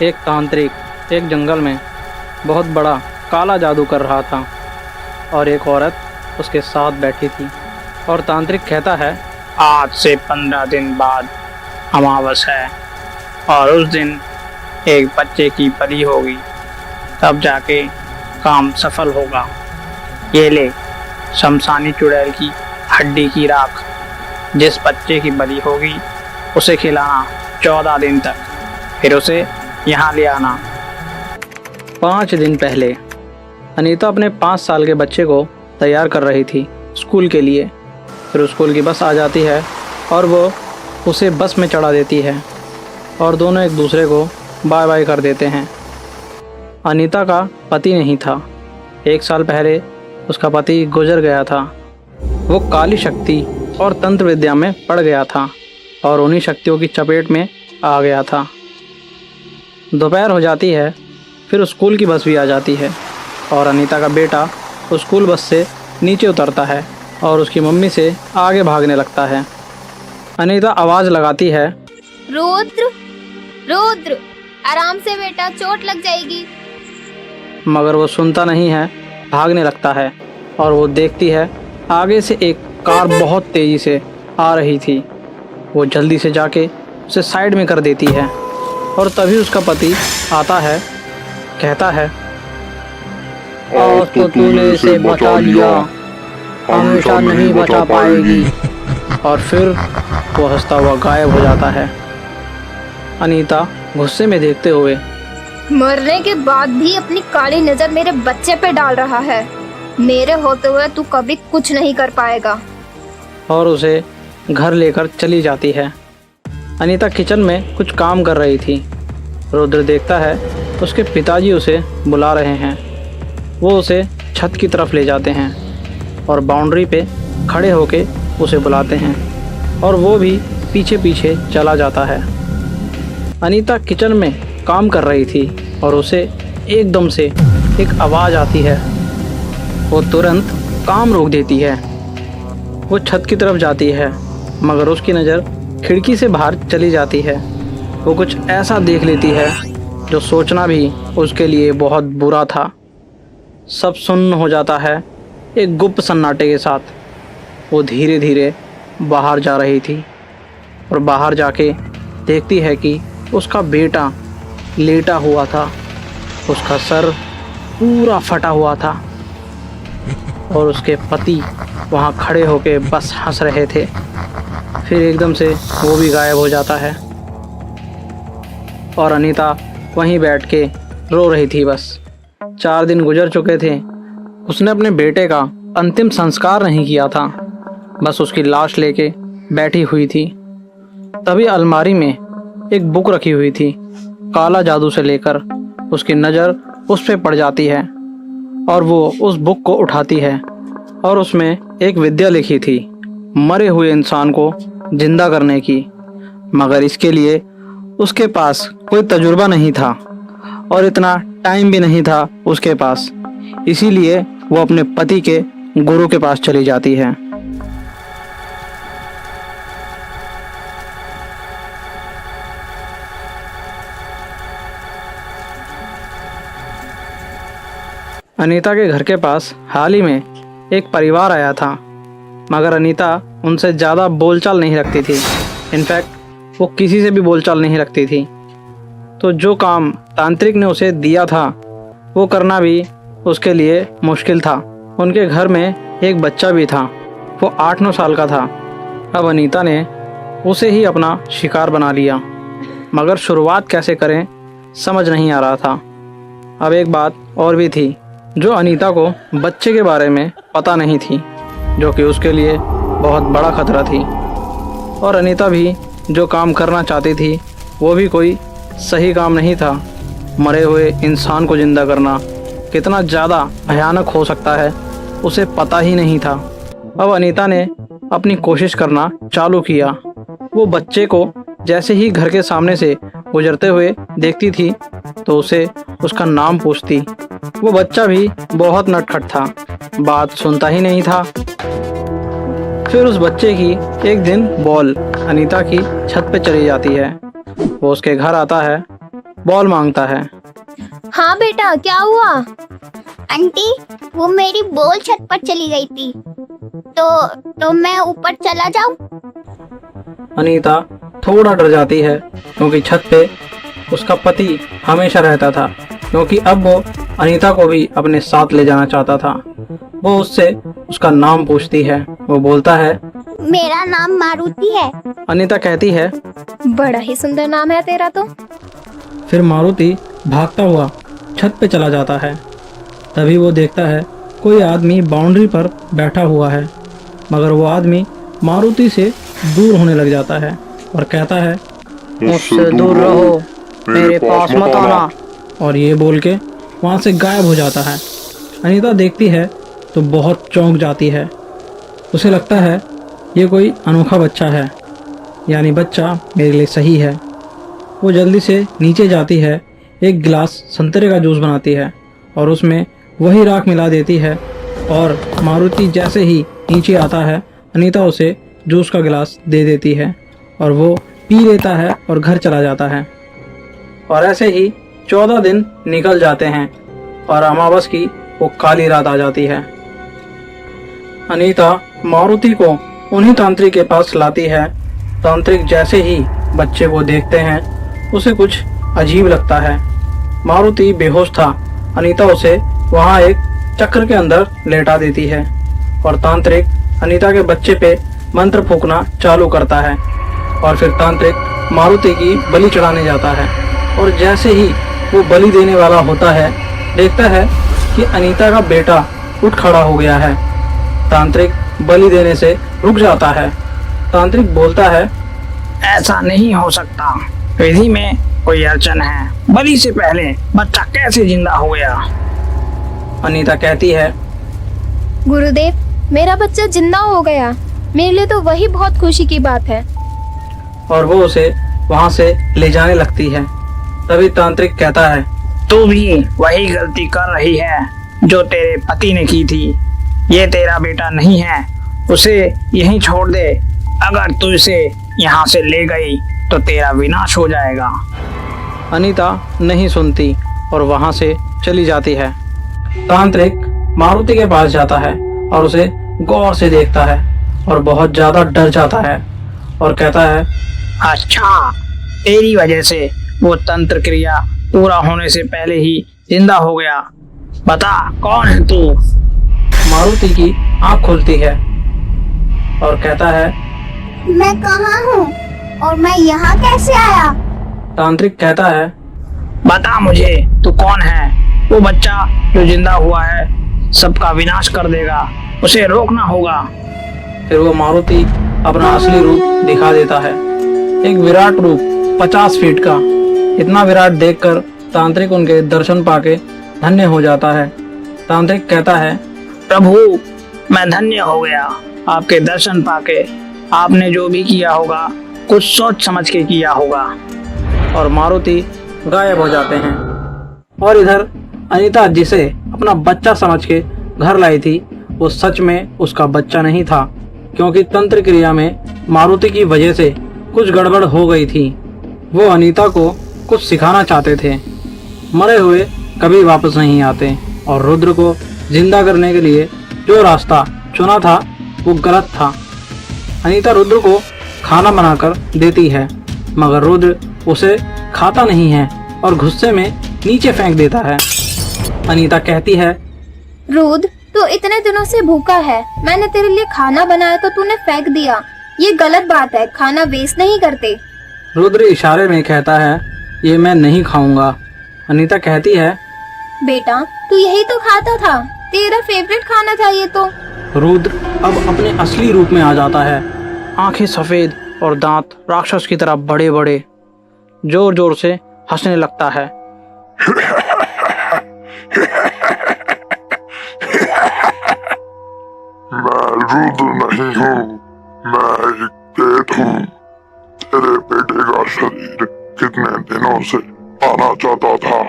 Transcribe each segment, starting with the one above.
एक तांत्रिक एक जंगल में बहुत बड़ा काला जादू कर रहा था और एक औरत उसके साथ बैठी थी। और तांत्रिक कहता है, आज से 15 दिन बाद अमावस है और उस दिन एक बच्चे की बलि होगी, तब जाके काम सफल होगा। ये ले शमशानी चुड़ैल की हड्डी की राख। जिस बच्चे की बलि होगी उसे खिलाना 14 दिन तक, फिर उसे यहाँ ले आना। 5 दिन पहले अनीता अपने 5 साल के बच्चे को तैयार कर रही थी स्कूल के लिए। फिर स्कूल की बस आ जाती है और वो उसे बस में चढ़ा देती है और दोनों एक दूसरे को बाय बाय कर देते हैं। अनीता का पति नहीं था। 1 साल पहले उसका पति गुजर गया था। वो काली शक्ति और तंत्र विद्या में पड़ गया था और उन्हीं शक्तियों की चपेट में आ गया था। दोपहर हो जाती है, फिर स्कूल की बस भी आ जाती है और अनीता का बेटा स्कूल बस से नीचे उतरता है और उसकी मम्मी से आगे भागने लगता है। अनीता आवाज़ लगाती है, रुद्र रुद्र, आराम से बेटा, चोट लग जाएगी। मगर वो सुनता नहीं है, भागने लगता है और वो देखती है आगे से एक कार बहुत तेज़ी से आ रही थी। वो जल्दी से जाके उसे साइड में कर देती है और तभी उसका पति आता है, कहता है, आज तो तूने इसे बचा लिया, हमेशा नहीं बचा पाएगी। और फिर वो हंसता हुआ गायब हो जाता है। अनीता गुस्से में देखते हुए, मरने के बाद भी अपनी काली नजर मेरे बच्चे पे डाल रहा है। मेरे होते हुए तू कभी कुछ नहीं कर पाएगा। और उसे घर लेकर चली जाती है। अनीता किचन में कुछ काम कर रही थी। रुद्र देखता है उसके पिताजी उसे बुला रहे हैं। वो उसे छत की तरफ ले जाते हैं और बाउंड्री पे खड़े होके उसे बुलाते हैं और वो भी पीछे पीछे चला जाता है। अनीता किचन में काम कर रही थी और उसे एकदम से एक आवाज़ आती है। वो तुरंत काम रोक देती है। वो छत की तरफ जाती है मगर उसकी नज़र खिड़की से बाहर चली जाती है। वो कुछ ऐसा देख लेती है जो सोचना भी उसके लिए बहुत बुरा था। सब सुन्न हो जाता है एक गुप्त सन्नाटे के साथ। वो धीरे धीरे बाहर जा रही थी और बाहर जाके देखती है कि उसका बेटा लेटा हुआ था। उसका सर पूरा फटा हुआ था और उसके पति वहाँ खड़े होके बस हंस रहे थे। फिर एकदम से वो भी गायब हो जाता है और अनीता वहीं बैठ के रो रही थी। बस 4 दिन गुजर चुके थे। उसने अपने बेटे का अंतिम संस्कार नहीं किया था, बस उसकी लाश लेके बैठी हुई थी। तभी अलमारी में एक बुक रखी हुई थी काला जादू से लेकर। उसकी नज़र उस पर पड़ जाती है और वो उस बुक को उठाती है और उसमें एक विद्या लिखी थी मरे हुए इंसान को जिंदा करने की। मगर इसके लिए उसके पास कोई तजुर्बा नहीं था और इतना टाइम भी नहीं था उसके पास। इसीलिए वो अपने पति के गुरु के पास चली जाती है। अनीता के घर के पास हाल ही में एक परिवार आया था, मगर अनीता उनसे ज़्यादा बोलचाल नहीं रखती थी। इनफैक्ट वो किसी से भी बोलचाल नहीं रखती थी। तो जो काम तांत्रिक ने उसे दिया था वो करना भी उसके लिए मुश्किल था। उनके घर में एक बच्चा भी था, वो 8-9 साल का था। अब अनीता ने उसे ही अपना शिकार बना लिया, मगर शुरुआत कैसे करें समझ नहीं आ रहा था। अब एक बात और भी थी जो अनीता को बच्चे के बारे में पता नहीं थी, जो कि उसके लिए बहुत बड़ा खतरा थी। और अनीता भी जो काम करना चाहती थी वो भी कोई सही काम नहीं था। मरे हुए इंसान को ज़िंदा करना कितना ज़्यादा भयानक हो सकता है उसे पता ही नहीं था। अब अनीता ने अपनी कोशिश करना चालू किया। वो बच्चे को जैसे ही घर के सामने से गुजरते हुए देखती थी तो उसे उसका नाम पूछती। वो बच्चा भी बहुत नटखट था, बात सुनता ही नहीं था। फिर उस बच्चे की एक दिन बॉल अनीता की छत पे चली जाती है। वो उसके घर आता है बॉल मांगता है। हाँ बेटा, क्या हुआ? आंटी, वो मेरी बॉल छत पर चली गई थी, तो मैं ऊपर चला जाऊं? अनीता थोड़ा डर जाती है क्योंकि छत पे उसका पति हमेशा रहता था, क्योंकि अब वो अनीता को भी अपने साथ ले जाना चाहता था। वो उससे उसका नाम पूछती है। वो बोलता है, मेरा नाम मारुति है। अनीता कहती है, बड़ा ही सुंदर नाम है तेरा तो। फिर मारुति भागता हुआ छत पे चला जाता है। तभी वो देखता है कोई आदमी बाउंड्री पर बैठा हुआ है, मगर वो आदमी मारुति से दूर होने लग जाता है और कहता है, मुझसे दूर रहो, मेरे पास मत आना। और ये बोल के वहाँ से गायब हो जाता है। अनीता देखती है तो बहुत चौंक जाती है। उसे लगता है ये कोई अनोखा बच्चा है, यानी बच्चा मेरे लिए सही है। वो जल्दी से नीचे जाती है, एक गिलास संतरे का जूस बनाती है और उसमें वही राख मिला देती है। और मारुति जैसे ही नीचे आता है, अनीता उसे जूस का गिलास दे देती है और वो पी लेता है और घर चला जाता है। और ऐसे ही 14 दिन निकल जाते हैं और अमावस की वो काली रात आ जाती है। अनीता मारुति को उन्हीं तांत्रिक के पास लाती है। तांत्रिक जैसे ही बच्चे को देखते हैं उसे कुछ अजीब लगता है। मारुति बेहोश था। अनीता उसे वहाँ एक चक्र के अंदर लेटा देती है और तांत्रिक अनीता के बच्चे पे मंत्र फूकना चालू करता है। और फिर तांत्रिक मारुति की बलि चढ़ाने जाता है और जैसे ही वो बलि देने वाला होता है, देखता है कि अनीता का बेटा उठ खड़ा हो गया है। तांत्रिक बलि देने से रुक जाता है। तांत्रिक बोलता है, ऐसा नहीं हो सकता, विधि में कोई अड़चन है। बलि से पहले बच्चा कैसे जिंदा हो गया? अनीता कहती है, गुरुदेव, मेरा बच्चा जिंदा हो गया। मेरे लिए तो वही बहुत खुशी की बात है। और वो उसे वहाँ से ले जाने लगती है। तभी तांत्रिक कहता है, तू भी वही गलती कर रही है जो तेरे पति ने की थी। ये तेरा बेटा नहीं है, उसे यहीं छोड़ दे। अगर तू इसे यहाँ से ले गई तो तेरा विनाश हो जाएगा। अनीता नहीं सुनती और वहाँ से चली जाती है। तांत्रिक मारुति के पास जाता है और उसे गौर से देखता है और बहुत ज्यादा डर जाता है और कहता है, अच्छा, तेरी वजह से वो तंत्र क्रिया पूरा होने से पहले ही जिंदा हो गया। बता, कौन है तू? मारुति की आंख खुलती है और कहता है, मैं कहाँ हूँ और मैं यहाँ कैसे आया? तांत्रिक कहता है, बता मुझे, तू कौन है? वो बच्चा जो जिंदा हुआ है सबका विनाश कर देगा, उसे रोकना होगा। फिर वो मारुति अपना असली रूप दिखा देता है, एक विराट रूप 50 फीट का। इतना विराट देखकर तांत्रिक उनके दर्शन पाके धन्य हो जाता है। तांत्रिक कहता है, प्रभु, मैं धन्य हो गया आपके दर्शन पाके। आपने जो भी किया होगा कुछ सोच समझ के किया होगा। और मारुति गायब हो जाते हैं। और इधर अनीता जिसे अपना बच्चा समझ के घर लाई थी, वो सच में उसका बच्चा नहीं था, क्योंकि तंत्र क्रिया में मारुति की वजह से कुछ गड़बड़ हो गई थी। वो अनीता को कुछ सिखाना चाहते थे। मरे हुए कभी वापस नहीं आते और रुद्र को जिंदा करने के लिए जो रास्ता चुना था वो गलत था। अनीता रुद्र को खाना बनाकर देती है, मगर रुद्र उसे खाता नहीं है और गुस्से में नीचे फेंक देता है। अनीता कहती है, रुद्र, तू इतने दिनों से भूखा है। मैंने तेरे लिए खाना बनाया तो तूने फेंक दिया। ये गलत बात है, खाना वेस्ट नहीं करते। रुद्र इशारे में कहता है, ये मैं नहीं खाऊंगा। अनीता कहती है, बेटा, तू यही तो खाता था, तेरा फेवरेट खाना था ये तो। रुद्र अब अपने असली रूप में आ जाता है। आंखें सफेद और दांत राक्षस की तरह बड़े बड़े। जोर जोर से हंसने लगता है। मैं रुद्र नहीं हूँ, मैं एक प्रेत हूँ। तेरे बेटे का शरीर कितने दिनों से पाना चाहता था,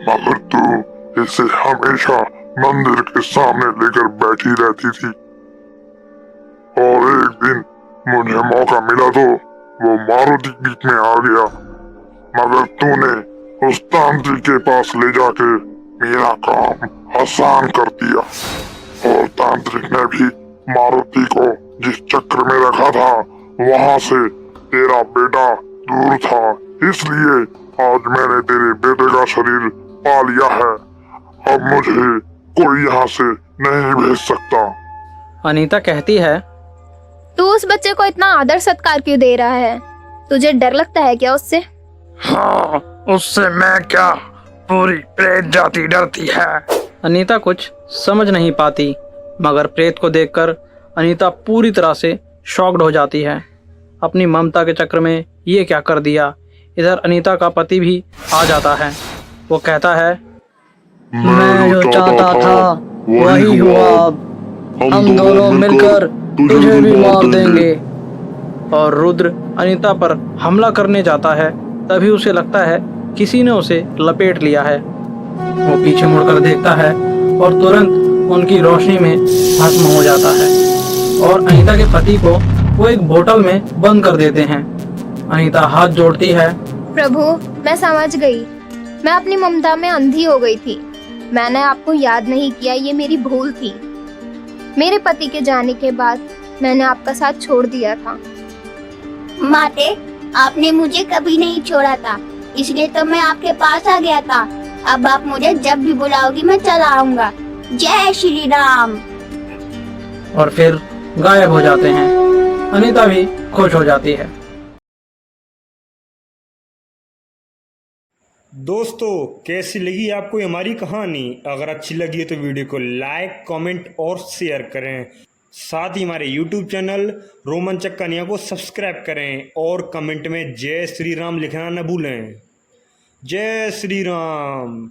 मगर तू इसे हमेशा मंदिर के सामने लेकर बैठी रहती थी। और एक दिन मुझे मौका मिला तो वो मारुति बीच में आ गया, मगर तूने उस तांत्रिक के पास ले जाके मेरा काम आसान कर दिया। और तांत्रिक ने भी मारुति को जिस चक्र में रखा था वहां से तेरा बेटा दूर था, इसलिए आज मैंने तेरे बेटे का शरीर पा लिया है। अब मुझे कोई यहाँ से नहीं भेज सकता। अनीता कहती है, तू उस बच्चे को इतना आदर सत्कार क्यों दे रहा है? तुझे डर लगता है क्या उससे? हाँ, उससे मैं क्या, पूरी प्रेत जाति डरती है। अनीता कुछ समझ नहीं पाती, मगर प्रेत को देखकर अनीता पूरी तरह से शॉक्ड हो जाती है। अपनी ममता के चक्कर में ये क्या कर दिया। इधर अनीता का पति भी आ जाता है। वो कहता है, मैं जो चाहता था वही हुआ। हम दोनों मिलकर तुझे भी मार देंगे। और रुद्र अनीता पर हमला करने जाता है, तभी उसे लगता है किसी ने उसे लपेट लिया है। वो पीछे मुड़कर देखता है और तुरंत उनकी रोशनी में भस्म हो जाता है और अनीता के पति को वो एक बोतल में बंद कर देते हैं। अनीता हाथ जोड़ती है, प्रभु, मैं समझ गई। मैं अपनी ममता में अंधी हो गई थी। मैंने आपको याद नहीं किया, ये मेरी भूल थी। मेरे पति के जाने के बाद मैंने आपका साथ छोड़ दिया था। माते, आपने मुझे कभी नहीं छोड़ा था, इसलिए तो मैं आपके पास आ गया था। अब आप मुझे जब भी बुलाओगी मैं चला आऊंगा। जय श्री राम। और फिर गायब हो जाते हैं। अनीता भी खुश हो जाती है। दोस्तों, कैसी लगी आपको ये हमारी कहानी? अगर अच्छी लगी है तो वीडियो को लाइक, कमेंट और शेयर करें। साथ ही हमारे YouTube चैनल रोमांचक कहानियाँ को सब्सक्राइब करें और कमेंट में जय श्री राम लिखना न भूलें। जय श्री राम।